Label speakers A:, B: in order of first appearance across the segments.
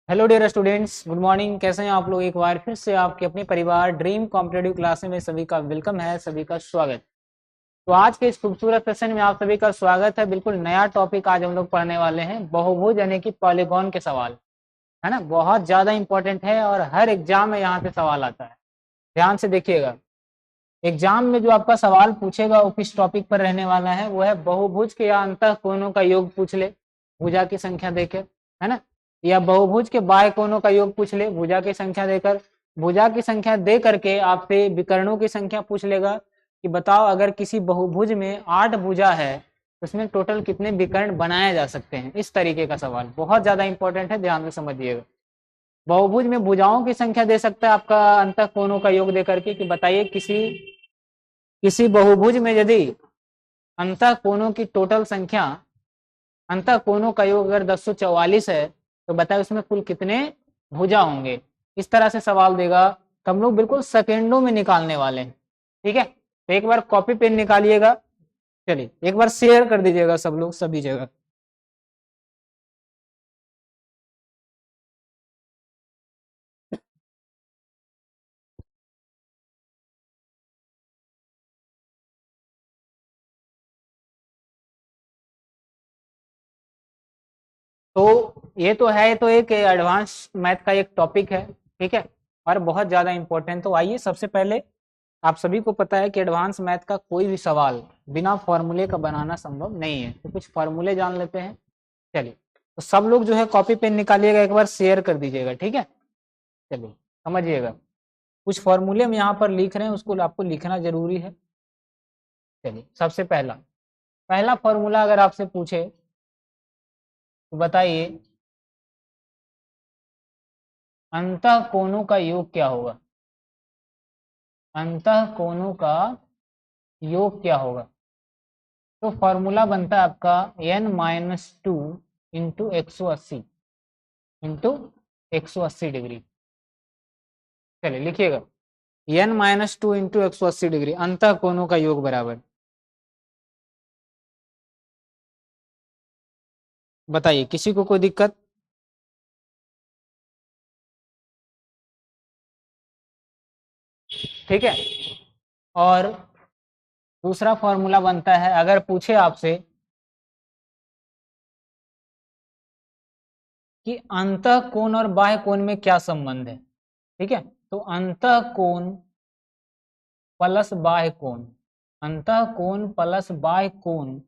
A: Hello dear students, good morning. कैसे हैं आप लोग? एक बार फिर से आपके अपने परिवार ड्रीम कॉम्पिटेटिव क्लास में सभी का वेलकम है, सभी का स्वागत। तो आज के इस खूबसूरत सेशन में आप सभी का स्वागत है। बिल्कुल नया टॉपिक आज हम लोग पढ़ने वाले हैं, बहुभुज यानी कि पॉलीगॉन के सवाल, है ना। बहुत ज्यादा इंपॉर्टेंट है और हर एग्जाम में यहाँ से सवाल आता है। ध्यान से देखिएगा, एग्जाम में जो आपका सवाल पूछेगा वो किस टॉपिक पर रहने वाला है, वो है बहुभुज के या अंतः कोणों का योग पूछ ले भुजा की संख्या देकर, है ना। या बहुभुज के बाह्य कोणों का योग पूछ ले भुजा की संख्या देकर। भुजा की संख्या दे करके आपसे विकर्णों की संख्या पूछ लेगा कि बताओ अगर किसी बहुभुज में 8 भुजा है तो उसमें टोटल कितने विकर्ण बनाए जा सकते हैं। इस तरीके का सवाल बहुत ज्यादा इंपॉर्टेंट है, ध्यान से समझिएगा। बहुभुज में भुजाओं की संख्या दे सकता है आपका अंतः कोणों का योग दे करके कि बताइए किसी किसी बहुभुज में यदि अंतः कोणों की टोटल संख्या, अंतः कोणों का योग अगर 1044 है तो बताए उसमें कुल कितने भुजा होंगे। इस तरह से सवाल देगा तो हम लोग बिल्कुल सेकेंडों में निकालने वाले हैं। ठीक है, तो एक बार कॉपी पेन निकालिएगा। चलिए एक बार शेयर कर दीजिएगा सब लोग सभी जगह। तो ये तो है, ये तो एक एडवांस मैथ का एक टॉपिक है, ठीक है, और बहुत ज़्यादा इंपॉर्टेंट। तो आइए सबसे पहले, आप सभी को पता है कि एडवांस मैथ का कोई भी सवाल बिना फॉर्मूले का बनाना संभव नहीं है, तो कुछ फॉर्मूले जान लेते हैं। चलिए, तो सब लोग जो है कॉपी पेन निकालिएगा, एक बार शेयर कर दीजिएगा, ठीक है। चलिए समझिएगा, कुछ फॉर्मूले हम यहाँ पर लिख रहे हैं, उसको आपको लिखना जरूरी है। चलिए सबसे पहला पहला फॉर्मूला अगर आपसे पूछे तो बताइए अंतः कोणों का योग क्या होगा। अंतः कोणों का योग क्या होगा? तो फॉर्मूला बनता है आपका n-2 इंटू 180 इंटू 180 डिग्री। चलिए लिखिएगा, n-2 इंटू 180 डिग्री अंतः कोणों का योग बराबर, बताइए किसी को कोई दिक्कत? ठीक है। और दूसरा फॉर्मूला बनता है, अगर पूछे आपसे कि अंतः कोण और बाह्य कोण में क्या संबंध है, ठीक है, तो अंतः कोण प्लस बाह्य कोण, अंतः कोण प्लस बाह्य कोण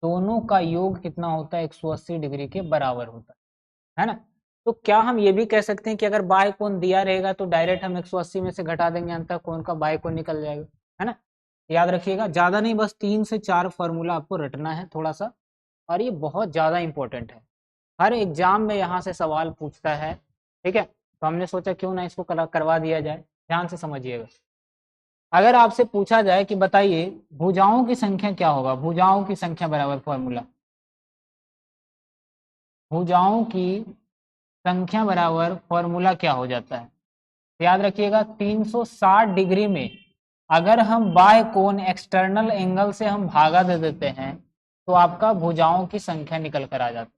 A: दोनों का योग कितना होता है? 180 डिग्री के बराबर होता है ना। तो क्या हम ये भी कह सकते हैं कि अगर बाह्य कोण दिया रहेगा तो डायरेक्ट हम 180 में से घटा देंगे, अंतः कोण का बाह्य कोण निकल जाएगा, है ना। याद रखिएगा, ज्यादा नहीं, बस 3 से 4 फॉर्मूला आपको रटना है थोड़ा सा, और ये बहुत ज्यादा इंपॉर्टेंट है, हर एग्जाम में यहाँ से सवाल पूछता है। ठीक है, तो हमने सोचा क्यों ना इसको करवा दिया जाए। ध्यान से समझिएगा, अगर आपसे पूछा जाए कि बताइए भुजाओं की संख्या क्या होगा, भुजाओं की संख्या बराबर फॉर्मूला, भुजाओं की संख्या बराबर फॉर्मूला क्या हो जाता है? याद रखिएगा 360 डिग्री में अगर हम बाय कोण एक्सटर्नल एंगल से हम भागा दे देते हैं तो आपका भुजाओं की संख्या निकल कर आ जाती है,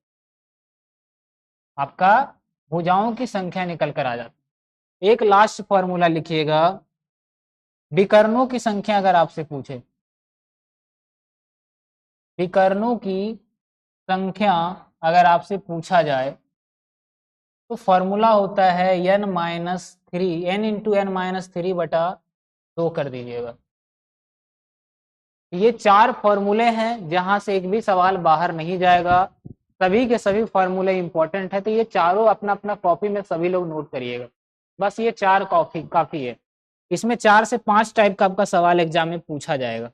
A: आपका भुजाओं की संख्या निकल कर आ जाती है। एक लास्ट फॉर्मूला लिखिएगा, विकर्णों की संख्या अगर आपसे पूछे, विकर्णों की संख्या अगर आपसे पूछा जाए तो फॉर्मूला होता है n-3, n इंटू n-3 बटा 2 कर दीजिएगा। ये 4 फॉर्मूले हैं जहां से एक भी सवाल बाहर नहीं जाएगा, सभी के सभी फॉर्मूले इंपॉर्टेंट है, तो ये चारों अपना अपना कॉपी में सभी लोग नोट करिएगा। बस ये 4 कॉपी काफी है, इसमें 4 से 5 टाइप का आपका सवाल एग्जाम में पूछा जाएगा।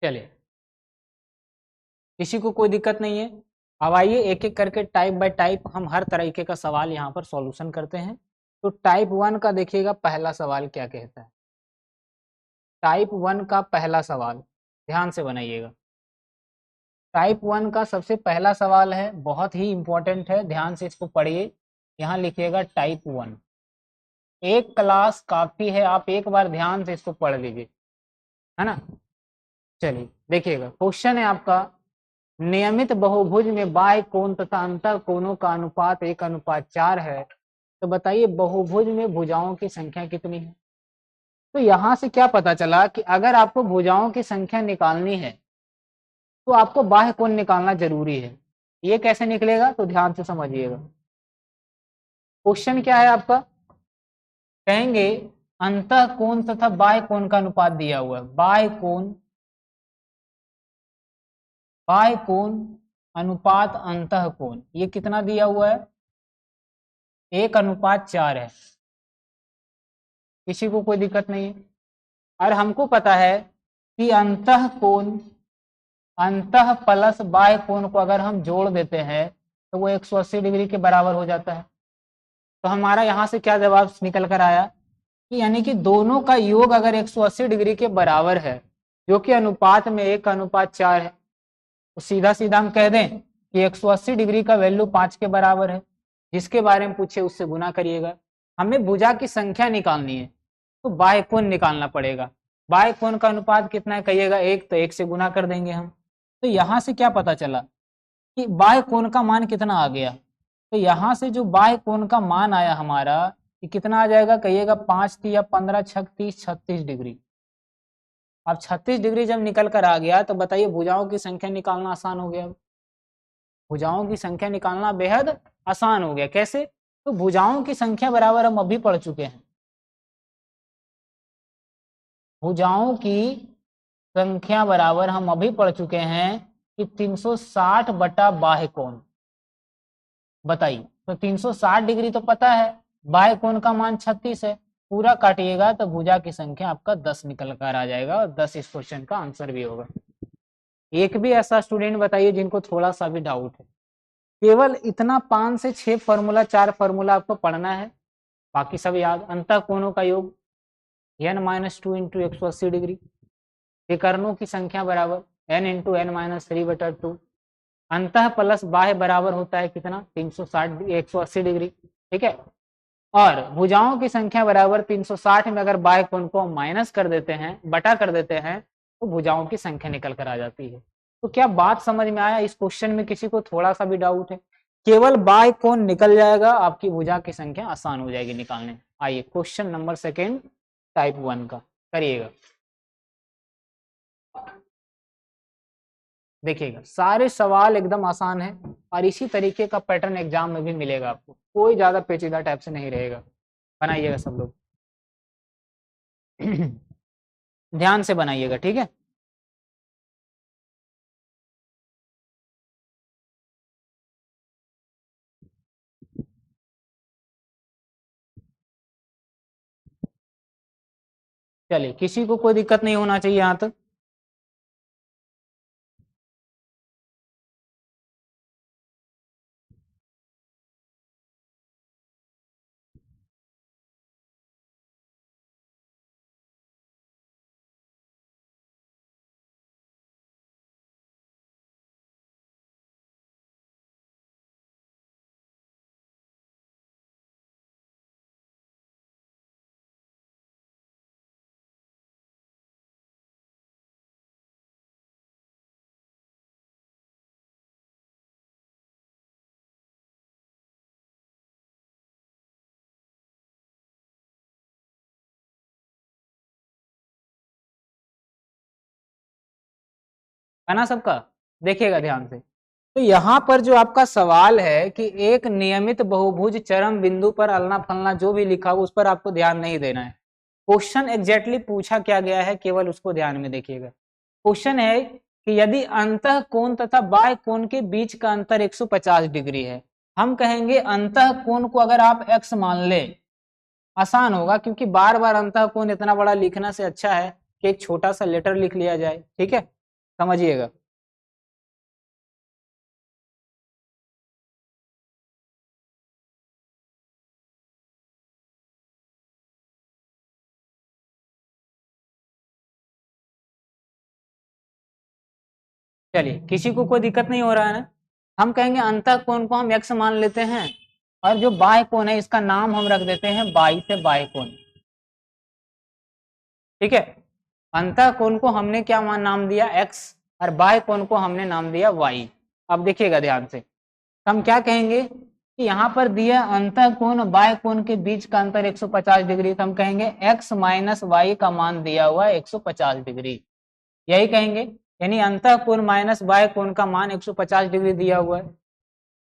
A: चलिए, किसी को कोई दिक्कत नहीं है। अब आइए एक एक करके टाइप बाय टाइप हम हर तरीके का सवाल यहाँ पर सॉल्यूशन करते हैं। तो टाइप 1 का देखिएगा पहला सवाल क्या कहता है। टाइप 1 का पहला सवाल ध्यान से बनाइएगा। टाइप 1 का सबसे पहला सवाल है, बहुत ही इंपॉर्टेंट है, ध्यान से इसको पढ़िए। यहाँ लिखिएगा टाइप 1, एक क्लास काफी है, आप एक बार ध्यान से इसको पढ़ लीजिए, है ना। चलिए देखिएगा, क्वेश्चन है आपका, नियमित बहुभुज में बाह्य कोण तथा अंतः कोणों का अनुपात 1:4 है, तो बताइए बहुभुज में भुजाओं की संख्या कितनी है। तो यहां से क्या पता चला कि अगर आपको भुजाओं की संख्या निकालनी है तो आपको बाह्य कोण निकालना जरूरी है। ये कैसे निकलेगा, तो ध्यान से समझिएगा। क्वेश्चन क्या है आपका, कहेंगे अंतः कोण तथा बाह्य कोण का अनुपात दिया हुआ है। बाह्य कोण अनुपात अंतः कोण, ये कितना दिया हुआ है, 1:4 है। किसी को कोई दिक्कत नहीं है। और हमको पता है कि अंतः कोण, अंतः प्लस बाह्य कोण को अगर हम जोड़ देते हैं तो वो 180 डिग्री के बराबर हो जाता है। तो हमारा यहाँ से क्या जवाब निकल कर आया कि यानी कि दोनों का योग अगर 180 डिग्री के बराबर है, जो कि अनुपात में 1:4 है, तो सीधा सीधा हम कह दें कि 180 डिग्री का वैल्यू 5 के बराबर है। जिसके बारे में पूछे उससे गुना करिएगा। हमें भुजा की संख्या निकालनी है तो बाह्य कोण निकालना पड़ेगा। बाह्य कोण का अनुपात कितना है कहिएगा, 1, तो 1 से गुना कर देंगे हम। तो यहां से क्या पता चला कि बाह्य कोण का मान कितना आ गया। तो यहां से जो बाह्य कोण का मान आया हमारा, कि कितना आ जाएगा कहिएगा, 5 या 15 छक 30 36 डिग्री। अब 36 डिग्री जब निकल कर आ गया तो बताइए भुजाओं की संख्या निकालना आसान हो गया। भुजाओं की संख्या निकालना बेहद आसान हो गया। कैसे, तो भुजाओं की संख्या बराबर हम अभी पढ़ चुके हैं। भुजाओं की संख्या बराबर हम अभी पढ़ चुके हैं कि 360 बटा बाह्य कोण। बताइए, तो 360 डिग्री तो पता है, बाह्य कोण का मान 36 है। पूरा काटिएगा तो भुजा की संख्या आपका 10 निकल कर आ जाएगा और 10 इस क्वेश्चन का आंसर भी होगा। एक भी ऐसा स्टूडेंट बताइए जिनको थोड़ा सा भी डाउट है। केवल इतना 5 से 6 फॉर्मूला, 4 फॉर्मूला आपको पढ़ना है, बाकी सब याद। अंतः कोणों का योग n-2 इंटू 180 डिग्री, विकर्णों की संख्या बराबर n इंटू n-3/2, अंतः प्लस बाह्य बराबर होता है कितना, 180 डिग्री। ठीक है, और भुजाओं की संख्या बराबर 360 में अगर बाह्य कोण को माइनस कर देते हैं, बटा कर देते हैं, तो भुजाओं की संख्या निकल कर आ जाती है। तो क्या बात समझ में आया। इस क्वेश्चन में किसी को थोड़ा सा भी डाउट है, केवल बाह्य कोण निकल जाएगा, आपकी भुजा की संख्या आसान हो जाएगी निकालने। आइए क्वेश्चन नंबर 2 टाइप 1 का करिएगा। देखिएगा, सारे सवाल एकदम आसान है और इसी तरीके का पैटर्न एग्जाम में भी मिलेगा आपको, कोई ज्यादा पेचीदा टाइप से नहीं रहेगा। बनाइएगा सब लोग ध्यान से बनाइएगा, ठीक है। चलिए, किसी को कोई दिक्कत नहीं होना चाहिए यहाँ तक। है ना सबका, देखिएगा ध्यान से। तो यहाँ पर जो आपका सवाल है कि एक नियमित बहुभुज चरम बिंदु पर अलना फलना जो भी लिखा हो उस पर आपको ध्यान नहीं देना है। क्वेश्चन एग्जैक्टली पूछा क्या गया है, केवल उसको ध्यान में देखिएगा। क्वेश्चन है कि यदि अंतः कोण तथा बाह्य कोण के बीच का अंतर 150 डिग्री है, हम कहेंगे अंतः कोण को अगर आप x मान ले, आसान होगा, क्योंकि बार बार अंतः कोण इतना बड़ा लिखने से अच्छा है कि एक छोटा सा लेटर लिख लिया जाए। ठीक है, समझिएगा। चलिए, किसी को कोई दिक्कत नहीं हो रहा है ना। हम कहेंगे अंतः कोण को हम x मान लेते हैं और जो बाह्य कोण है इसका नाम हम रख देते हैं बाई से बाह्य कोण। ठीक है, अंतः कोण को हमने क्या मान नाम दिया x और बाह्य कोण को हमने नाम दिया y। अब देखिएगा ध्यान से, हम क्या कहेंगे कि यहाँ पर दिया अंतः कोण और बाह्य कोण के बीच का अंतर 150 डिग्री, तो हम कहेंगे x माइनस वाई का मान दिया हुआ है 150 डिग्री, यही कहेंगे। यानी अंतः कोण माइनस बाह्य कोण का मान 150 डिग्री दिया हुआ है।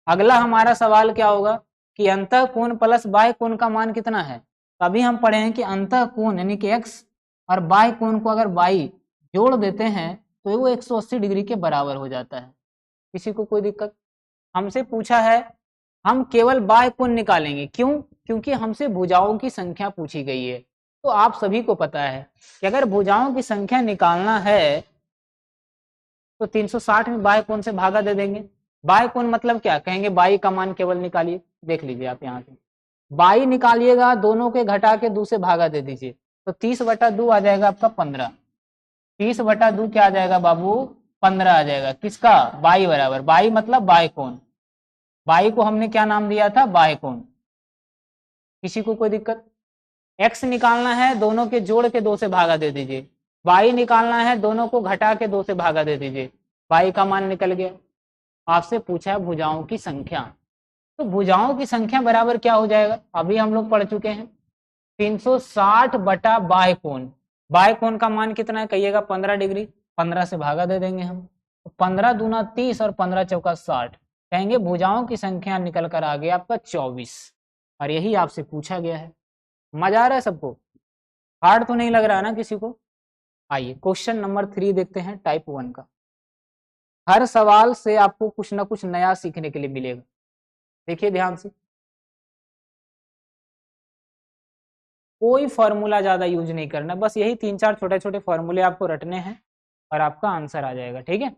A: अगला हमारा सवाल क्या होगा कि अंतः कोण प्लस बाह्य कोण का मान कितना है। तो अभी हम पढ़े हैं कि अंतः कोण यानी कि x और बाह्य कोण को अगर y जोड़ देते हैं तो वो 180 डिग्री के बराबर हो जाता है। किसी को कोई दिक्कत? हमसे पूछा है हम केवल बाह्य कोण निकालेंगे, क्यों? क्योंकि हमसे भुजाओं की संख्या पूछी गई है। तो आप सभी को पता है कि अगर भुजाओं की संख्या निकालना है तो 360 में बाह्य कोण से भागा दे देंगे। बाह्य कोण मतलब क्या कहेंगे, बाई का मान केवल निकालिए। देख लीजिए आप यहाँ से बाई निकालिएगा, दोनों के घटा के 2 से भागा दे दीजिए, तो 30/2 आ जाएगा आपका 15। 30/2 क्या आ जाएगा बाबू? 15 आ जाएगा। किसका? बाई बराबर, बाई मतलब बाह्य कोण। बाई को हमने क्या नाम दिया था? बाह्य कोण। किसी को कोई दिक्कत? x निकालना है, दोनों के जोड़ के 2 से भागा दे दीजिए। y निकालना है, दोनों को घटा के 2 से भागा दे दीजिए, y का मान निकल गया। आपसे पूछा है भुजाओं की संख्या, तो भुजाओं की संख्या बराबर क्या हो जाएगा? अभी हम लोग पढ़ चुके हैं 360 बटा बाह्य कोण। बाह्य कोण का मान कितना है कहिएगा? 15 डिग्री। 15 से भागा दे देंगे हम, तो 15 दूना 30 और 15 चौका 60, कहेंगे भुजाओं की संख्या निकल कर आ गया आपका 24। और यही आपसे पूछा गया है। मजा आ रहा है सबको? हार्ड तो नहीं लग रहा है ना किसी को? आइए क्वेश्चन नंबर 3 देखते हैं टाइप 1 का। हर सवाल से आपको कुछ ना कुछ नया सीखने के लिए मिलेगा। देखिए ध्यान से, कोई फॉर्मूला ज्यादा यूज नहीं करना, बस यही 3-4 छोटे छोटे फॉर्मूले आपको रटने हैं और आपका आंसर आ जाएगा। ठीक है,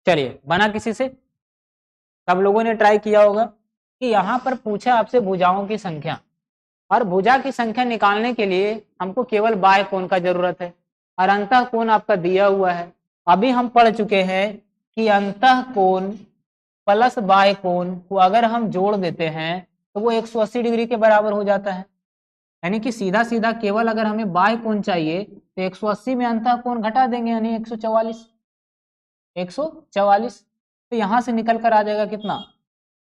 A: चलिए बना किसी से? सब लोगों ने ट्राई किया होगा कि यहाँ पर पूछा आपसे भुजाओं की संख्या, और भुजा की संख्या निकालने के लिए हमको केवल बाह्य कोण का जरूरत है और अंतः कोण आपका दिया हुआ है। अभी हम पढ़ चुके हैं कि अंतः कोण प्लस बाह्य कोण को अगर हम जोड़ देते हैं तो वो 180 डिग्री के बराबर हो जाता है। यानी कि सीधा सीधा केवल अगर हमें बाह्य कोण चाहिए तो 180 में अंतः कोण घटा देंगे, यानी 144। 144 तो यहाँ से निकल कर आ जाएगा कितना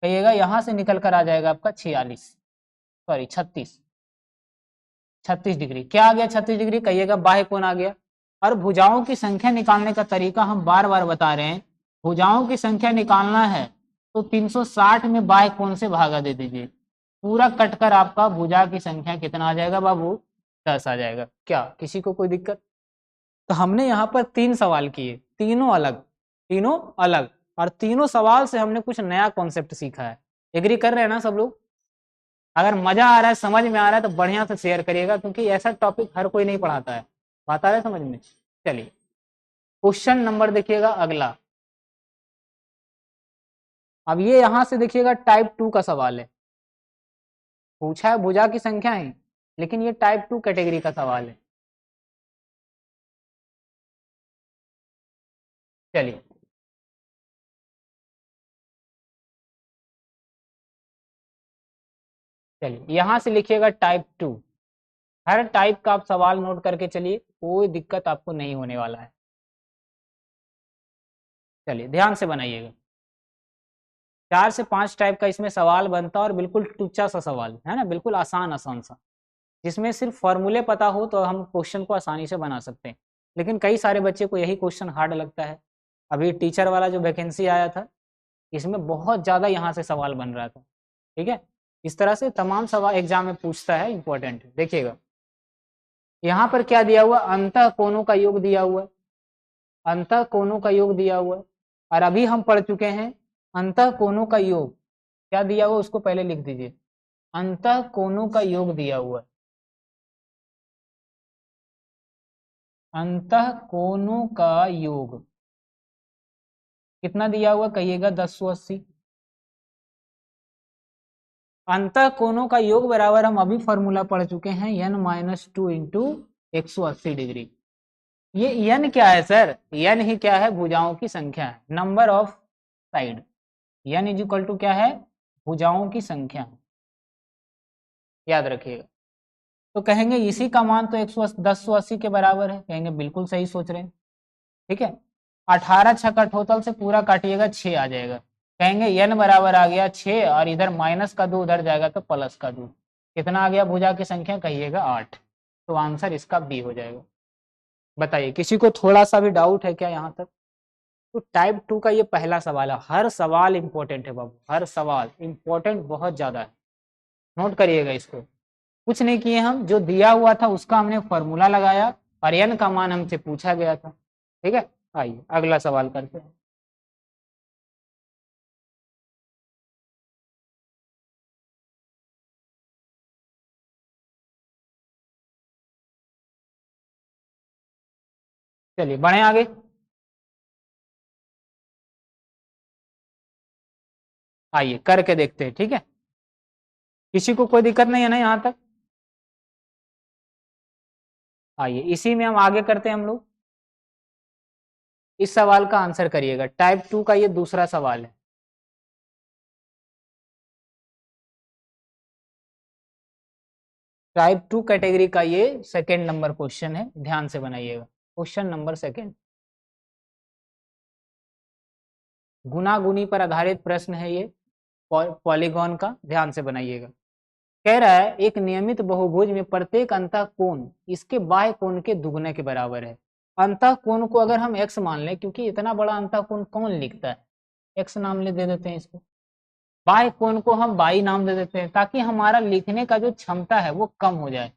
A: कहिएगा? यहाँ से निकल कर आ जाएगा आपका 36 डिग्री। क्या आ गया 36 डिग्री कहिएगा? बाह्य कोण आ गया। और भुजाओं की संख्या निकालने का तरीका हम बार बार बता रहे हैं। भुजाओं की संख्या निकालना है तो 360 में बाह्य कोण से भागा दे दीजिए, पूरा कटकर आपका भुजा की संख्या कितना आ जाएगा बाबू? 10 आ जाएगा। क्या किसी को कोई दिक्कत? तो हमने यहाँ पर 3 सवाल किए, तीनों अलग, और तीनों सवाल से हमने कुछ नया कॉन्सेप्ट सीखा है। एग्री कर रहे हैं ना सब लोग? अगर मजा आ रहा है, समझ में आ रहा है, तो बढ़िया से शेयर करिएगा, क्योंकि ऐसा टॉपिक हर कोई नहीं पढ़ाता है। बात आ रहा है समझ में? चलिए क्वेश्चन नंबर देखिएगा अगला। अब ये यहाँ से देखिएगा टाइप 2 का सवाल है। पूछा है भुजा की संख्या है, लेकिन ये टाइप 2 कैटेगरी का सवाल है। चलिए यहाँ से लिखिएगा टाइप 2। हर टाइप का आप सवाल नोट करके चलिए, कोई दिक्कत आपको नहीं होने वाला है। चलिए ध्यान से बनाइएगा। 4 से 5 टाइप का इसमें सवाल बनता है, और बिल्कुल टुच्चा सा सवाल है ना, बिल्कुल आसान सा, जिसमें सिर्फ फॉर्मूले पता हो तो हम क्वेश्चन को आसानी से बना सकते हैं। लेकिन कई सारे बच्चे को यही क्वेश्चन हार्ड लगता है। अभी टीचर वाला जो वैकेंसी आया था, इसमें बहुत ज़्यादा यहाँ से सवाल बन रहा था। ठीक है, इस तरह से तमाम सवाल एग्जाम में पूछता है, इंपॉर्टेंट। देखिएगा यहाँ पर क्या दिया हुआ? अंतः कोणों का योग दिया हुआ है, अंतः कोणों का योग दिया हुआ है। और अभी हम पढ़ चुके हैं अंतः कोणों का योग क्या दिया हुआ, उसको पहले लिख दीजिए। अंतः कोणों का योग दिया हुआ है, अंतः कोणों का योग। कितना दिया हुआ कहिएगा 1080। अंतः कोणों का योग बराबर हम अभी फॉर्मूला पढ़ चुके हैं n-2 इंटू 180 डिग्री। ये n क्या है सर? n ही क्या है? भुजाओं की संख्या है, number of side. n is equal to क्या है? भुजाओं की संख्या, याद रखिएगा। तो कहेंगे इसी का मान तो 1080 के बराबर है, कहेंगे बिल्कुल सही सोच रहे हैं। ठीक है, 18 छक्का टोटल से पूरा काटिएगा 6 आ जाएगा, कहेंगे n बराबर आ गया 6 और इधर माइनस का 2 उधर जाएगा तो प्लस का 2, कितना आ गया भुजा की संख्या? कहिएगा 8। तो आंसर इसका बी हो जाएगा। बताइए किसी को थोड़ा सा भी डाउट है क्या यहाँ तक? तो टाइप 2 का ये पहला सवाल है। हर सवाल इंपॉर्टेंट है बाबू, हर सवाल इंपॉर्टेंट बहुत ज्यादा है, नोट करिएगा इसको। कुछ नहीं किए हम, जो दिया हुआ था उसका हमने फॉर्मूला लगाया और n का मान हमसे पूछा गया था। ठीक है, आइए अगला सवाल करते हैं। चलिए बढ़े आगे। आइए करके देखते हैं, ठीक है। किसी को कोई दिक्कत नहीं है ना यहाँ तक? आइए इसी में हम आगे करते हैं हम लोग। इस सवाल का आंसर करिएगा, टाइप 2 का ये दूसरा सवाल है। टाइप 2 कैटेगरी का ये सेकेंड नंबर क्वेश्चन है, ध्यान से बनाइएगा। क्वेश्चन नंबर सेकेंड, गुना-गुनी पर आधारित प्रश्न है ये, पॉलीगॉन का, ध्यान से बनाइएगा। कह रहा है एक नियमित बहुभुज में प्रत्येक अंतः कोण इसके बाह्य कोण के दुगने के बराबर है। अंतः कोण को अगर हम x मान लें, क्योंकि इतना बड़ा अंतः कोण कौन लिखता है, x नाम ले दे देते हैं इसको। बाह्य कोण को हम y नाम दे देते हैं, ताकि हमारा लिखने का जो क्षमता है वो कम हो जाए।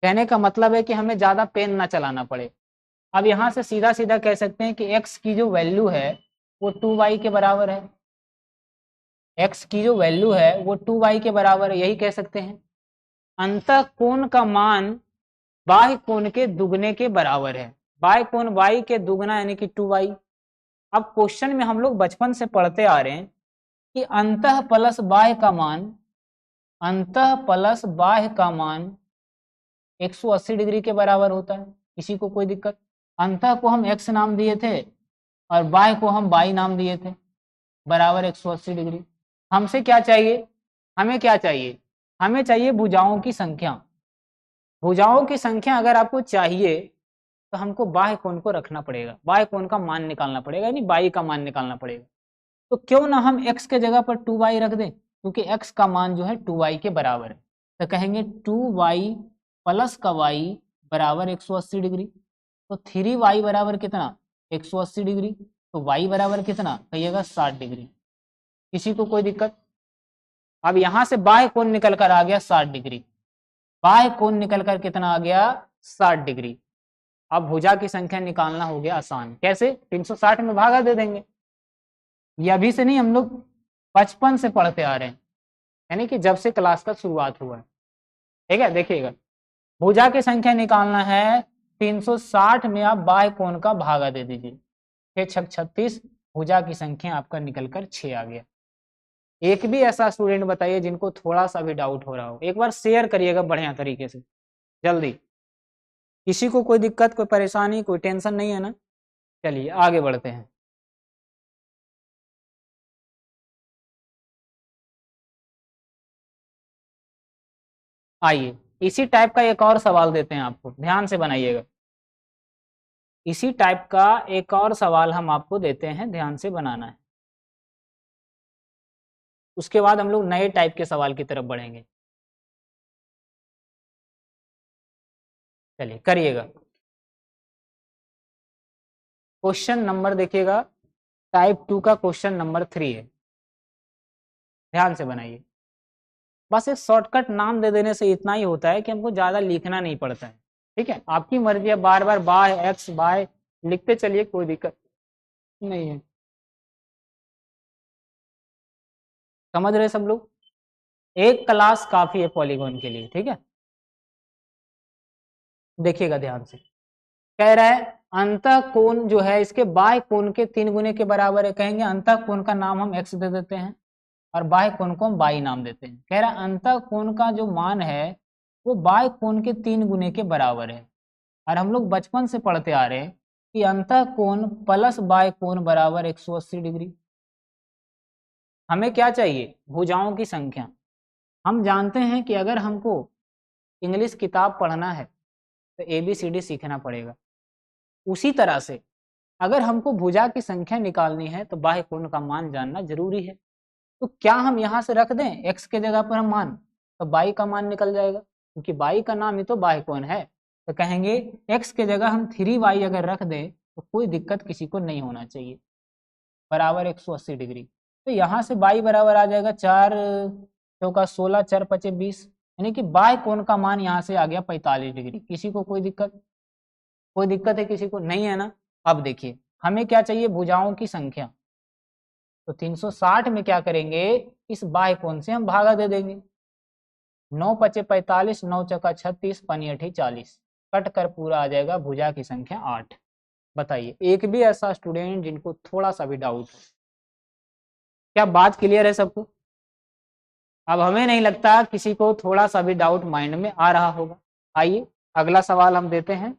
A: कहने का मतलब है कि हमें ज्यादा पेन ना चलाना पड़े। अब यहाँ से सीधा सीधा कह सकते हैं कि x की जो वैल्यू है वो 2y के बराबर है। x की जो वैल्यू है वो 2y के बराबर है, यही कह सकते हैं। अंतः कोण का मान बाह्य कोण के दुगने के बराबर है। बाह्य कोण y के दुगना यानी कि 2y। अब क्वेश्चन में हम लोग बचपन से पढ़ते आ रहे हैं कि अंतः प्लस बाह्य का मान, अंतः प्लस बाह्य का मान 180 डिग्री के बराबर होता है। किसी को कोई दिक्कत? अंतः को हम x नाम दिए थे और बाह्य को हम y नाम दिए थे, बराबर 180 डिग्री। हमसे क्या चाहिए? हमें क्या चाहिए? हमें चाहिए भुजाओं की संख्या। भुजाओं की संख्या अगर आपको चाहिए तो हमको बाह्य कोण को रखना पड़ेगा, बाह्य कोण का मान निकालना पड़ेगा, यानी y का मान निकालना पड़ेगा। तो क्यों ना हम x के जगह पर 2y रख दें, क्योंकि x का मान जो है 2y के बराबर है। तो कहेंगे 2y प्लस का y बराबर 180 डिग्री। तो 3y बराबर कितना? 180 डिग्री। तो y बराबर कितना? कहिएगा 60 डिग्री। किसी को कोई दिक्कत? अब यहां से बाह्य कोण निकल कर आ गया 60 डिग्री। बाह्य कोण निकल कर कितना आ गया? 60 डिग्री। अब भुजा की संख्या निकालना हो गया आसान। कैसे? 360 में भागा दे देंगे। ये अभी से नहीं, हम लोग बचपन से पढ़ते आ रहे हैं, यानी कि जब से क्लास का शुरुआत हुआ है। ठीक है, देखिएगा भुजा की संख्या निकालना है, 360 में आप बाह्य कोण का भागा दे दीजिए, 6 36, भुजा की संख्या आपका निकलकर 6 आ गया। एक भी ऐसा स्टूडेंट बताइए जिनको थोड़ा सा भी डाउट हो रहा हो, एक बार शेयर करिएगा बढ़िया तरीके से, जल्दी। किसी को कोई दिक्कत, कोई परेशानी, कोई टेंशन नहीं है ना? चलिए आगे बढ़ते हैं। आइए इसी टाइप का एक और सवाल देते हैं आपको, ध्यान से बनाइएगा। इसी टाइप का एक और सवाल हम आपको देते हैं, ध्यान से बनाना है। उसके बाद हम लोग नए टाइप के सवाल की तरफ बढ़ेंगे। चलिए करिएगा। क्वेश्चन नंबर देखिएगा, टाइप 2 का क्वेश्चन नंबर 3 है, ध्यान से बनाइए। बस एक शॉर्टकट नाम दे देने से इतना ही होता है कि हमको ज्यादा लिखना नहीं पड़ता है। ठीक है, आपकी मर्जी है, बार बार बाय एक्स बाय लिखते चलिए, कोई दिक्कत नहीं है। समझ रहे सब लोग? एक क्लास काफी है पॉलीगॉन के लिए। ठीक है, देखिएगा ध्यान से। कह रहा है अंतः कोण जो है इसके बाह्य कोण के 3 गुने के बराबर है। कहेंगे अंतः कोण का नाम हम x दे देते हैं और बाह्य कोण को हम y नाम देते हैं। कह रहा अंतः कोण का जो मान है वो बाह्य कोण के 3 गुने के बराबर है। और हम लोग बचपन से पढ़ते आ रहे हैं कि अंतः कोण प्लस बाह्य कोण बराबर 180 डिग्री। हमें क्या चाहिए? भुजाओं की संख्या। हम जानते हैं कि अगर हमको इंग्लिश किताब पढ़ना है तो ABCD सीखना पड़ेगा। उसी तरह से अगर हमको भुजा की संख्या निकालनी है तो बाह्य कोण का मान जानना जरूरी है। तो क्या हम यहाँ से रख दें x के जगह पर हम मान, तो y का मान निकल जाएगा, क्योंकि y का नाम ही तो बाह्य कोण है। तो कहेंगे x के जगह हम 3y अगर रख दें तो कोई दिक्कत किसी को नहीं होना चाहिए, बराबर 180 डिग्री। तो यहाँ से y बराबर आ जाएगा 4 चौका 16 4 पचे 20, यानी कि बाह्य कोण का मान यहाँ से आ गया 45 डिग्री। किसी को कोई दिक्कत? कोई दिक्कत है किसी को? नहीं है ना। अब देखिए हमें क्या चाहिए? भुजाओं की संख्या। तो 360 में क्या करेंगे? इस बाह्य कोण से हम भागा दे देंगे। 9 पचे 45, 9 चौका 36, पनी 8 40, कट कर पूरा आ जाएगा भुजा की संख्या 8। बताइए एक भी ऐसा स्टूडेंट जिनको थोड़ा सा भी डाउट है? क्या बात क्लियर है सबको? अब हमें नहीं लगता किसी को थोड़ा सा भी डाउट माइंड में आ रहा होगा। आइए अगला सवाल हम देते हैं।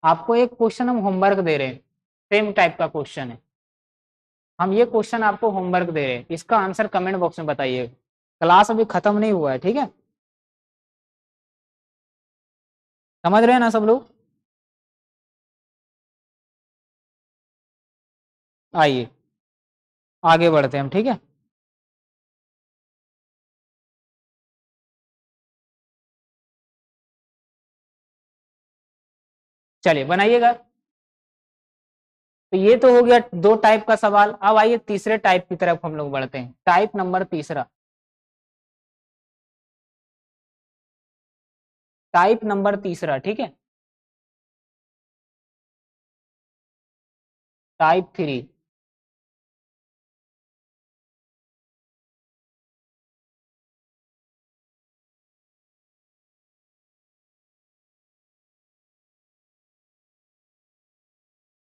A: आपको एक क्वेश्चन हम होमवर्क दे रहे हैं, सेम टाइप का क्वेश्चन है। हम ये क्वेश्चन आपको होमवर्क दे रहे हैं, इसका आंसर कमेंट बॉक्स में बताइए। क्लास अभी खत्म नहीं हुआ है, ठीक है? समझ रहे हैं ना सब लोग? आइए आगे बढ़ते हैं हम, ठीक है? चलिए बनाइएगा। तो ये तो हो गया 2 टाइप का सवाल। अब आइए तीसरे टाइप की तरफ हम लोग बढ़ते हैं। टाइप नंबर तीसरा, टाइप नंबर तीसरा, ठीक है? टाइप 3।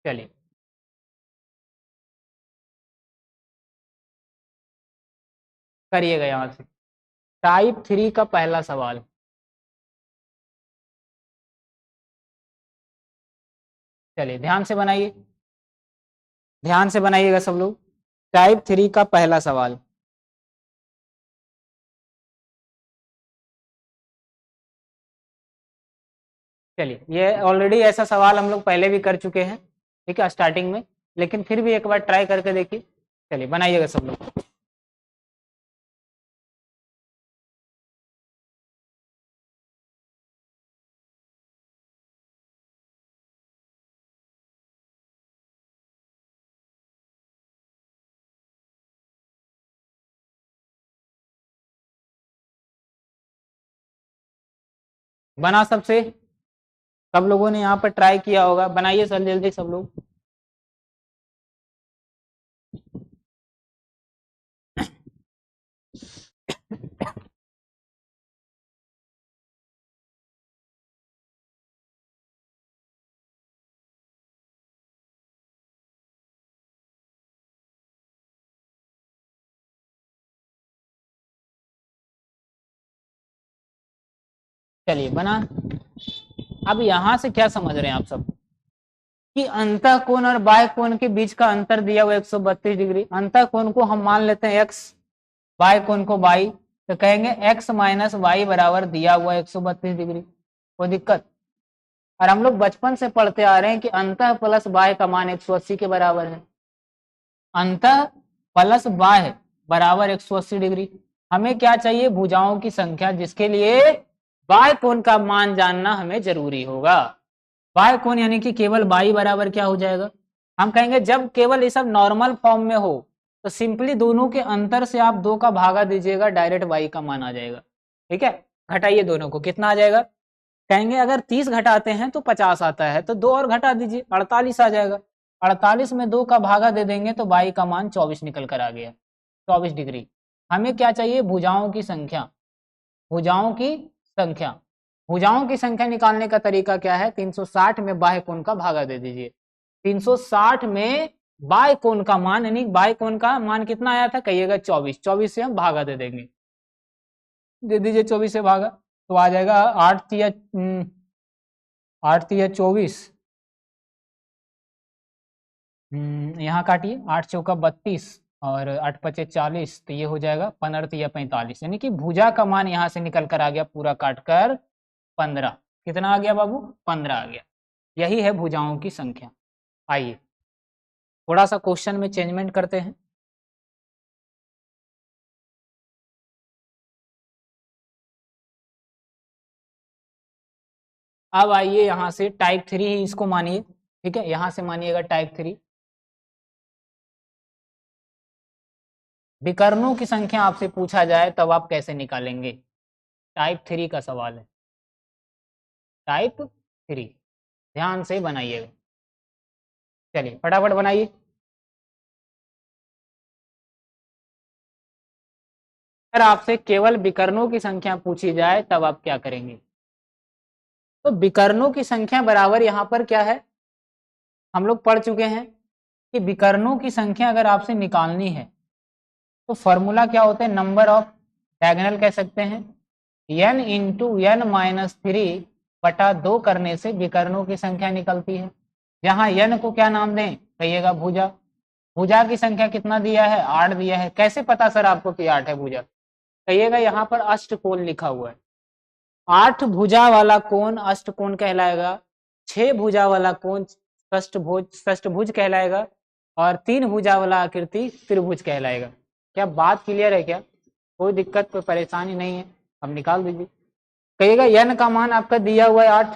A: चलिए करिएगा यहां से। टाइप 3 का पहला सवाल, चलिए ध्यान से बनाइए, ध्यान से बनाइएगा सब लोग। टाइप 3 का पहला सवाल, चलिए ये ऑलरेडी ऐसा सवाल हम लोग पहले भी कर चुके हैं, ठीक है, स्टार्टिंग में, लेकिन फिर भी एक बार ट्राई करके देखिए। चलिए बनाइएगा सब लोग। बना सबसे? सब लोगों ने यहाँ पर ट्राई किया होगा, बनाइए सर जल्दी सब लोग। चलिए बना। अब यहाँ से क्या समझ रहे हैं आप सब? कि अंतः कोण और बाह्य कोण के बीच का अंतर दिया हुआ 132 डिग्री। अंतः कोण को हम मान लेते हैं x, बाह्य कोण को y, तो कहेंगे x माइनस वाई बराबर दिया हुआ 132 डिग्री। कोई दिक्कत? और हम लोग बचपन से पढ़ते आ रहे हैं कि अंतः प्लस बाह्य का मान 180 के बराबर है। अंतः प्लस बाह्य बराबर 180 डिग्री। हमें क्या चाहिए? भुजाओं की संख्या, जिसके लिए बाह्य कोण का मान जानना हमें जरूरी होगा। बाह्य कोण यानी कि केवल y बराबर क्या हो जाएगा? हम कहेंगे जब केवल ये सब नॉर्मल फॉर्म में हो तो सिंपली दोनों के अंतर से आप 2 का भागा दीजिएगा, डायरेक्ट y का मान आ जाएगा, ठीक है? घटाइए दोनों को, कितना आ जाएगा? कहेंगे अगर 30 घटाते हैं तो 50 आता है, तो 2 और घटा दीजिए, 48 आ जाएगा। 48 में 2 का भागा दे देंगे तो y का मान 24 निकल कर आ गया, 24 डिग्री। हमें क्या चाहिए? भुजाओं की संख्या, भुजाओं की संख्या। भुजाओं की संख्या निकालने का तरीका क्या है, 360 में बाह्य कोण का भागा दे दीजिए। 360 में बाह्य कोण का मान, यानी बाह्य कोण का मान कितना आया था, कहिएगा 24, 24 से हम भागा दे देंगे, दे दीजिए 24 से भागा, तो आ जाएगा 8 तिया 24, यहाँ काटिए, 8 चौका 32 और 8 पचे 40, तो ये हो जाएगा 15 तिया 45, यानी कि भुजा का मान यहाँ से निकल कर आ गया पूरा काटकर 15। कितना आ गया बाबू, 15 आ गया। यही है भुजाओं की संख्या। आइए थोड़ा सा क्वेश्चन में चेंजमेंट करते हैं। अब आइए यहाँ से टाइप 3 ही इसको मानिए, ठीक है, यहाँ से मानिएगा टाइप 3। विकर्णों की संख्या आपसे पूछा जाए तब आप कैसे निकालेंगे, टाइप 3 का सवाल है, टाइप 3, ध्यान से बनाइएगा। चलिए फटाफट बनाइए। अगर आपसे केवल विकर्णों की संख्या पूछी जाए तब आप क्या करेंगे, तो विकर्णों की संख्या बराबर यहाँ पर क्या है, हम लोग पढ़ चुके हैं कि विकर्णों की संख्या अगर आपसे निकालनी है तो फॉर्मूला क्या होता है, नंबर ऑफ डायगोनल कह सकते हैं, n इंटू n माइनस 3 बटा 2 करने से विकर्णों की संख्या निकलती है। जहाँ n को क्या नाम दें, कहिएगा भुजा। भुजा की संख्या कितना दिया है, 8 दिया है। कैसे पता सर आपको कि 8 है भुजा, कहिएगा यहाँ पर अष्टकोण लिखा हुआ है, 8 भुजा वाला कोण अष्टकोण कहलाएगा, 6 भुजा वाला कोण षष्ठभुज कहलाएगा, और 3 भुजा वाला आकृति त्रिभुज कहलाएगा। क्या बात क्लियर है क्या, कोई दिक्कत कोई परेशानी नहीं है, अब निकाल दीजिए। कहिएगा n का मान आपका दिया हुआ है 8,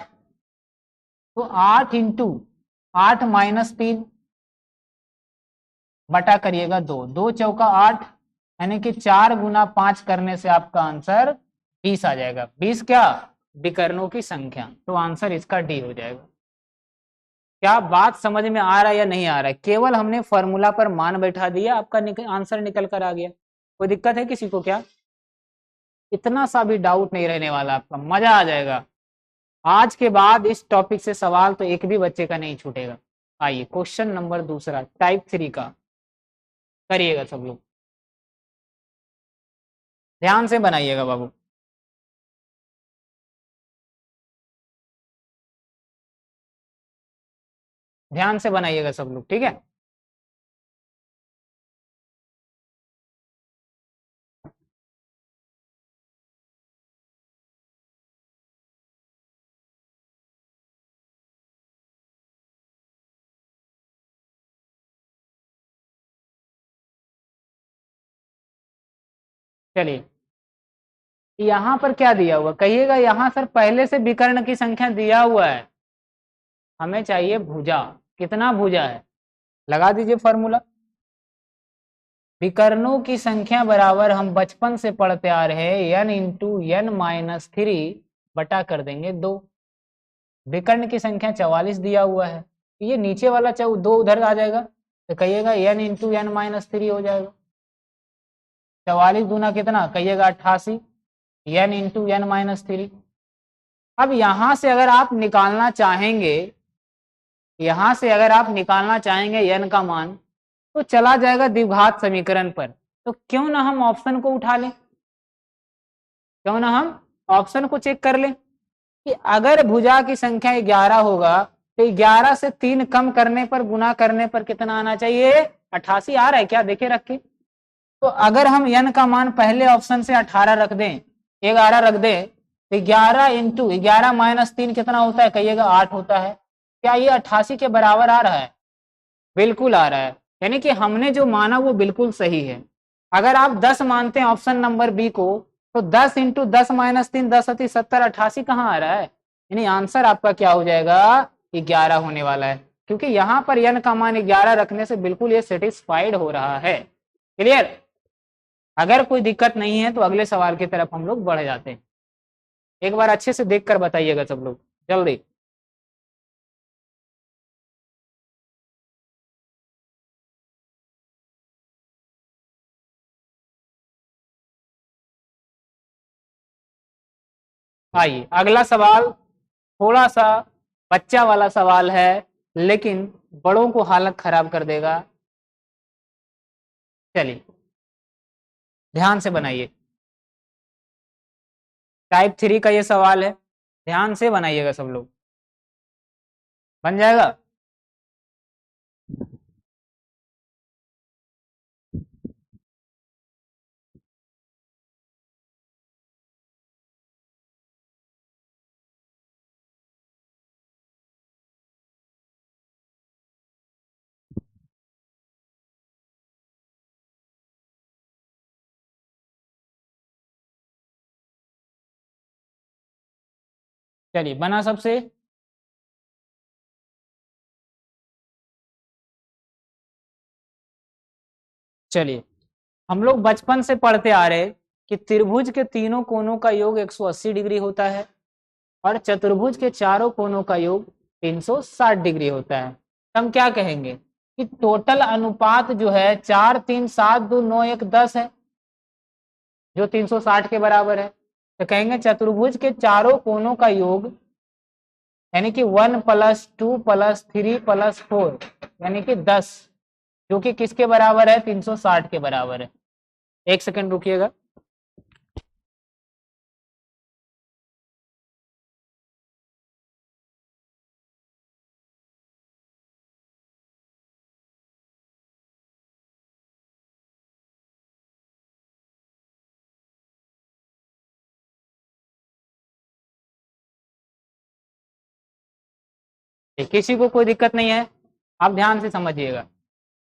A: तो 8 इंटू 8 माइनस 3 बटा करिएगा 2, 2 चौका 8, यानी कि 4 गुना 5 करने से आपका आंसर 20 आ जाएगा। 20 क्या, विकर्णों की संख्या, तो आंसर इसका डी हो जाएगा। क्या बात समझ में आ रहा है या नहीं आ रहा है, केवल हमने फॉर्मूला पर मान बैठा दिया, आपका आंसर निकल कर आ गया। कोई दिक्कत है किसी को क्या, इतना सा भी डाउट नहीं रहने वाला, आपका मजा आ जाएगा। आज के बाद इस टॉपिक से सवाल तो एक भी बच्चे का नहीं छूटेगा। आइए क्वेश्चन नंबर दूसरा टाइप 3 का करिएगा सब लोग, ध्यान से बनाइएगा बाबू। ध्यान से बनाइएगा सब लोग, ठीक है। चलिए यहाँ पर क्या दिया हुआ, कहिएगा यहाँ सर पहले से विकर्ण की संख्या दिया हुआ है, हमें चाहिए भुजा, कितना भुजा है, लगा दीजिए फॉर्मूला। विकर्णों की संख्या बराबर हम बचपन से पढ़ते आ रहे हैं n इंटू n माइनस 3 बटा कर देंगे 2। विकर्ण की संख्या 44 दिया हुआ है, ये नीचे वाला 2 उधर आ जाएगा, तो कहिएगा n इंटू n माइनस 3 हो जाएगा। 44 दूना कितना, कहिएगा 88, n इंटू n माइनस 3। अब यहां से अगर आप निकालना चाहेंगे, यहां से अगर आप निकालना चाहेंगे n का मान, तो चला जाएगा द्विघात समीकरण पर, तो क्यों ना हम ऑप्शन को उठा लें, क्यों ना हम ऑप्शन को चेक कर लें कि अगर भुजा की संख्या 11 होगा तो 11 से 3 कम करने पर, गुना करने पर कितना आना चाहिए, 88 आ रहा है क्या, देखे रख के। तो अगर हम n का मान पहले ऑप्शन से 18 रख दें, 11 रख दें, तो 11 इंटू 11 माइनस 3 कितना होता है, कहिएगा 8 होता है। क्या ये 88 के बराबर आ रहा है, बिल्कुल आ रहा है, यानी कि हमने जो माना वो बिल्कुल सही है। अगर आप 10 मानते हैं ऑप्शन नंबर बी को, तो 10 इंटू 10 माइनस 3, 10 अति 70, 88 कहाँ आ रहा है, यानी आंसर आपका क्या हो जाएगा, 11 होने वाला है, क्योंकि यहाँ पर n का मान 11 रखने से बिल्कुल ये सेटिस्फाइड हो रहा है। क्लियर, अगर कोई दिक्कत नहीं है तो अगले सवाल की तरफ हम लोग बढ़ जाते हैं। एक बार अच्छे से देख कर बताइएगा सब लोग जल्दी। आइए अगला सवाल थोड़ा सा बच्चा वाला सवाल है, लेकिन बड़ों को हालत खराब कर देगा। चलिए ध्यान से बनाइए। टाइप 3 का ये सवाल है, ध्यान से बनाइएगा सब लोग। बन जाएगा। चलिए बना सबसे। चलिए हम लोग बचपन से पढ़ते आ रहे कि त्रिभुज के तीनों कोनों का योग 180 डिग्री होता है और चतुर्भुज के चारों कोनों का योग 360 डिग्री होता है। तो हम क्या कहेंगे कि टोटल अनुपात जो है 4 3 7 2 9 1 10 है, जो 360 के बराबर है। तो कहेंगे चतुर्भुज के चारों कोनों का योग यानी कि 1 + 2 + 3 + 4 यानी कि 10, जो कि किसके बराबर है? 360 के बराबर है। एक सेकंड रुकिएगा। किसी को कोई दिक्कत नहीं है, आप ध्यान से समझिएगा।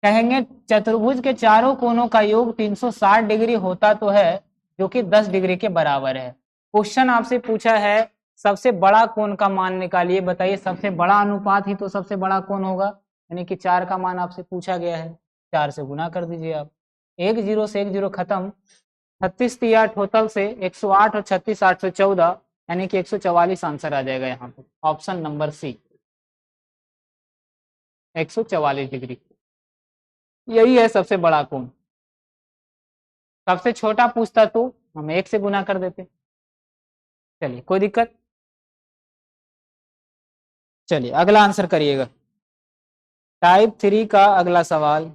A: कहेंगे चतुर्भुज के चारों कोनों का योग 360 डिग्री होता तो है, जो कि 10 डिग्री के बराबर है। क्वेश्चन आपसे पूछा है सबसे बड़ा कोण का मान निकालिए। बताइए सबसे बड़ा अनुपात ही तो सबसे बड़ा कोण होगा, यानी कि 4 का मान आपसे पूछा गया है। 4 से गुना कर दीजिए आप। 1 0 से 1 0 खत्म। 36 तिया टोटल से 108 और 36 814, यानी कि 144 आंसर आ जाएगा यहाँ पे। ऑप्शन नंबर सी 144 डिग्री, यही है सबसे बड़ा कोण। सबसे छोटा पूछता तो हम 1 से गुना कर देते। चलिए कोई दिक्कत। चलिए अगला आंसर करिएगा। टाइप 3 का अगला सवाल।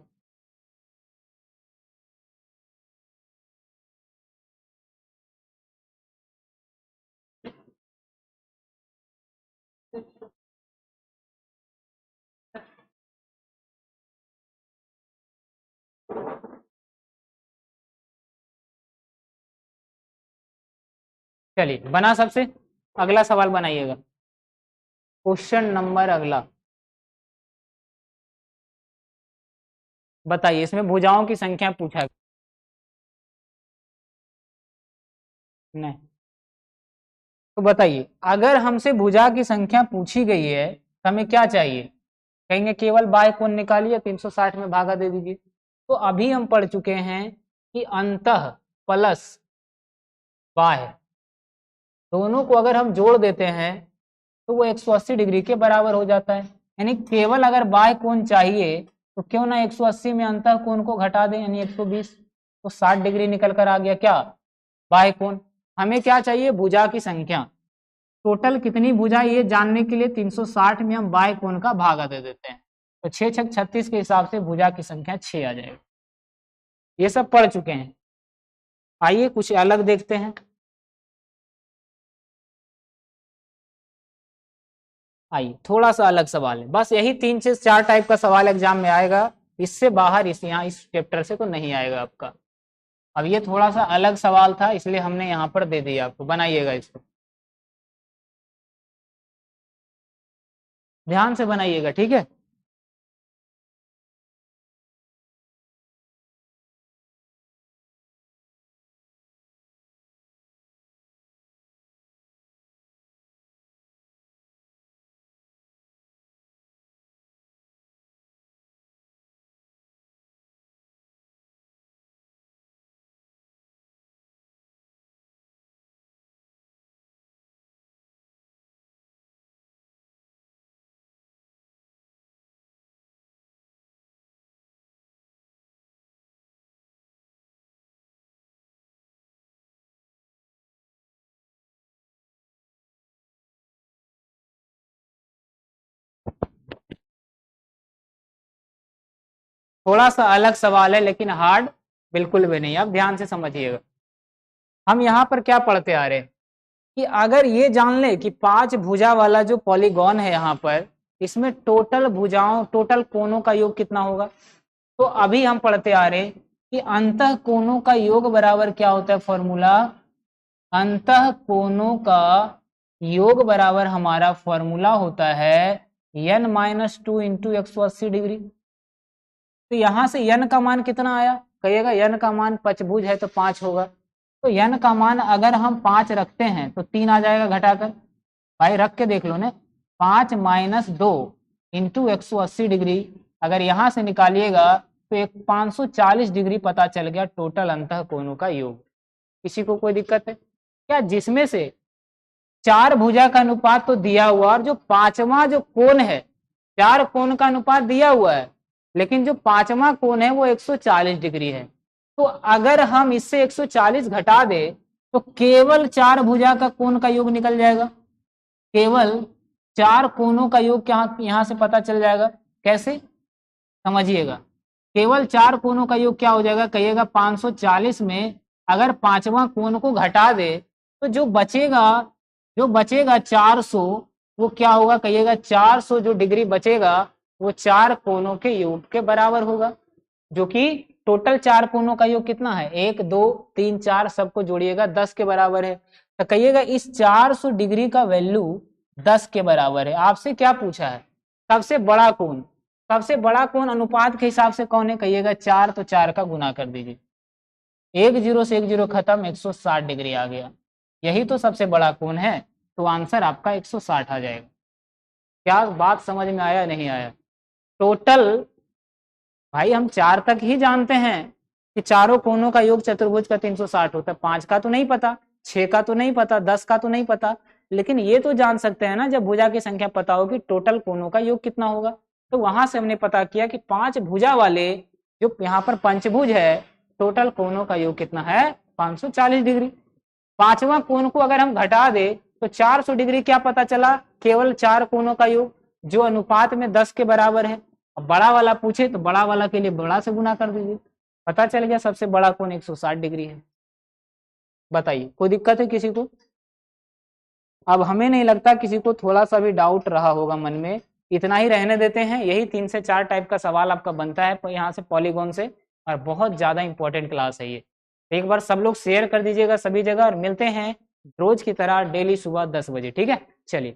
A: चलिए बना सबसे। अगला सवाल बनाइएगा। क्वेश्चन नंबर अगला बताइए, इसमें भुजाओं की संख्या पूछा है। नहीं तो बताइए, अगर हमसे भुजा की संख्या पूछी गई है तो हमें क्या चाहिए? कहेंगे केवल बाह्य कोण निकालिए, 360 में भागा दे दीजिए। तो अभी हम पढ़ चुके हैं कि अंतः प्लस बाह्य दोनों को अगर हम जोड़ देते हैं तो वो 180 डिग्री के बराबर हो जाता है। यानी केवल अगर बाह्य कोण चाहिए तो क्यों ना 180 में अंतः कोण को घटा दें, यानी 120, तो 60 डिग्री निकल कर आ गया क्या? बाह्य कोण। हमें क्या चाहिए? भुजा की संख्या। टोटल कितनी भुजा ये जानने के लिए 360 में हम बाह्य कोण का भागा दे देते हैं, तो 6 6 36 के हिसाब से भुजा की संख्या 6 आ जाएगी। ये सब पढ़ चुके हैं। आइए कुछ अलग देखते हैं। आइए थोड़ा सा अलग सवाल है, बस यही 3 से 4 टाइप का सवाल एग्जाम में आएगा। इससे बाहर यहाँ इस चैप्टर से तो नहीं आएगा आपका। अब ये थोड़ा सा अलग सवाल था, इसलिए हमने यहाँ पर दे दिया आपको। बनाइएगा इसको, ध्यान से बनाइएगा, ठीक है। थोड़ा सा अलग सवाल है लेकिन हार्ड बिल्कुल भी नहीं, आप ध्यान से समझिएगा। हम यहाँ पर क्या पढ़ते आ रहे हैं कि अगर ये जान ले कि 5 भुजा वाला जो पॉलीगॉन है यहाँ पर, इसमें टोटल भुजाओं टोटल कोणों का योग कितना होगा। तो अभी हम पढ़ते आ रहे हैं कि अंतः कोणों का योग बराबर क्या होता है फॉर्मूला, अंतः कोणों का योग बराबर हमारा फॉर्मूला होता है n-2 इंटू 180 डिग्री। तो यहां से n का मान कितना आया, कहिएगा n का मान पंचभुज है तो 5 होगा। तो n का मान अगर हम 5 रखते हैं तो 3 आ जाएगा घटाकर, भाई रख के देख लो ने, 5 माइनस 2 इंटू 180 डिग्री अगर यहां से निकालिएगा तो एक 540 डिग्री पता चल गया टोटल अंतः कोणों का योग। किसी को कोई दिक्कत है क्या, जिसमें से 4 भुजा का अनुपात तो दिया हुआ और जो 5वां जो कोण है 4 कोण का अनुपात दिया हुआ है, लेकिन जो 5वां कोण है वो 140 डिग्री है। तो अगर हम इससे 140 घटा दे तो केवल 4 भुजा का कोण का योग निकल जाएगा, केवल 4 कोणों का योग क्या यहां से पता चल जाएगा। कैसे समझिएगा, केवल 4 कोणों का योग क्या हो जाएगा, कहिएगा 540 में अगर 5वां कोण को घटा दे तो जो बचेगा 400 वो क्या होगा, कहिएगा 400 जो डिग्री बचेगा वो 4 कोणों के योग के बराबर होगा, जो कि टोटल 4 कोणों का योग कितना है 1 2 3 4 सबको जोड़िएगा 10 के बराबर है। तो कहिएगा इस 400 डिग्री का वैल्यू 10 के बराबर है। आपसे क्या पूछा है, सबसे बड़ा कोण, सबसे बड़ा कोण अनुपात के हिसाब से कौन है, कहिएगा 4, तो 4 का गुना कर दीजिए, 1 0 से 1 0 खत्म, 160 डिग्री आ गया, यही तो सबसे बड़ा कोण है। तो आंसर आपका 160 आ जाएगा। क्या बात समझ में आया नहीं आया। टोटल भाई हम 4 तक ही जानते हैं कि चारों कोणों का योग चतुर्भुज का 360 होता है, 5 का तो नहीं पता, 6 का तो नहीं पता, 10 का तो नहीं पता, लेकिन ये तो जान सकते हैं ना जब भुजा की संख्या पता होगी टोटल कोणों का योग कितना होगा। तो वहां से हमने पता किया कि 5 भुजा वाले जो यहाँ पर पंचभुज है टोटल कोणों का योग कितना है 540 डिग्री। 5वां कोण को अगर हम घटा दे तो 400 डिग्री क्या पता चला, केवल 4 कोणों का योग जो अनुपात में 10 के बराबर है। अब बड़ा वाला पूछे तो बड़ा वाला के लिए बड़ा से गुना कर दीजिए, पता चल गया सबसे बड़ा कोण 160 डिग्री है। बताइए कोई दिक्कत है किसी को। अब हमें नहीं लगता किसी को थोड़ा सा भी डाउट रहा होगा मन में, इतना ही रहने देते हैं। यही 3 से 4 टाइप का सवाल आपका बनता है यहाँ से पॉलीगॉन से, और बहुत ज्यादा इंपॉर्टेंट क्लास है ये। एक बार सब लोग शेयर कर दीजिएगा सभी जगह, और मिलते हैं रोज की तरह डेली सुबह 10 बजे, ठीक है। चलिए।